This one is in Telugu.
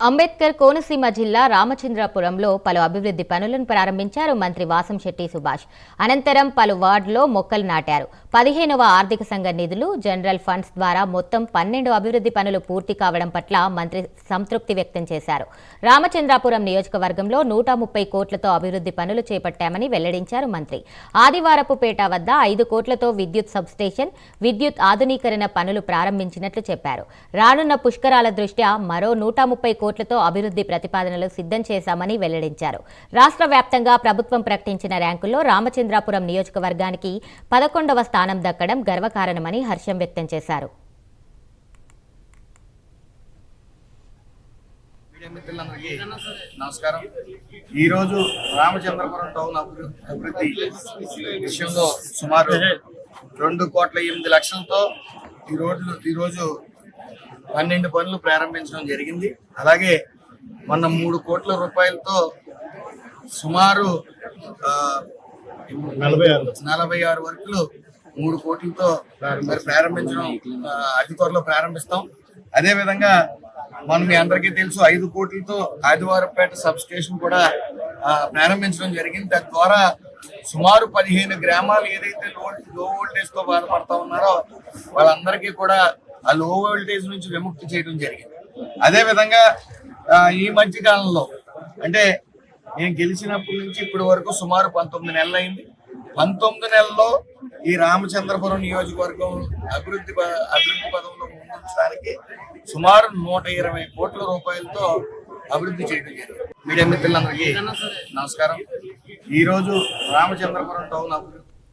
అంబేద్కర్ కోనసీమ జిల్లా రామచంద్రపురంలో పలు అభివృద్ధి పనులను ప్రారంభించారు మంత్రి వాసంశెట్టి సుభాష్. అనంతరం పలు వార్డులో మొక్కలు నాటారు. 15వ ఆర్థిక సంఘ నిధులు, జనరల్ ఫండ్స్ ద్వారా మొత్తం 12 అభివృద్ధి పనులు పూర్తి కావడం పట్ల మంత్రి సంతృప్తి వ్యక్తం చేశారు. రామచంద్రపురం నియోజకవర్గంలో 130 కోట్లతో అభివృద్ధి పనులు చేపట్టామని వెల్లడించారు మంత్రి. ఆదివారపుపేట వద్ద 5 కోట్లతో విద్యుత్ సబ్స్టేషన్, విద్యుత్ ఆధునీకరణ పనులు ప్రారంభించినట్లు చెప్పారు. రానున్న పుష్కరాల దృష్ట్యా మరో 130 కోట్లతో అభివృద్ధి ప్రతిపాదనలు సిద్ధం చేశామని వెల్లడించారు. రాష్ట్ర వ్యాప్తంగా ప్రభుత్వం ప్రకటించిన ర్యాంకుల్లో రామచంద్రాపురం నియోజకవర్గానికి 11వ స్థానం దక్కడం గర్వకారణమని హర్షం వ్యక్తం చేశారు. నమస్కారం. ఈరోజు రామచంద్రపురం టౌన్ అభివృద్ధి విషయంలో సుమారు 2,08,00,000తో ఈరోజు 12 పనులు ప్రారంభించడం జరిగింది. అలాగే మొన్న 3 కోట్ల రూపాయలతో సుమారు 46 వర్కులు 3 కోట్లతో ప్రారంభించడం అతి త్వరలో ప్రారంభిస్తాం. అదేవిధంగా మనం మీ అందరికీ తెలుసు 5 కోట్లతో ఆదివారపేట సబ్ స్టేషన్ కూడా ప్రారంభించడం జరిగింది. దాని ద్వారా సుమారు 15 గ్రామాలు ఏదైతే లో వోల్టేజ్ తో బాధపడతా ఉన్నారో వాళ్ళందరికీ కూడా ఆ లో వోల్టేజ్ నుంచి విముక్తి చేయడం జరిగింది. అదేవిధంగా ఈ మధ్య కాలంలో అంటే నేను గెలిచినప్పటి నుంచి ఇప్పటి వరకు సుమారు 19 నెలలు అయింది. 19 నెలల్లో ఈ రామచంద్రపురం నియోజకవర్గం అభివృద్ధి పదంలో ముందుంచడానికి సుమారు 120 కోట్ల రూపాయలతో అభివృద్ధి చేయడం జరిగింది. మీడియా మిత్రులందరికీ నమస్కారం. ఈరోజు రామచంద్రపురం టౌన్ అభివృద్ధి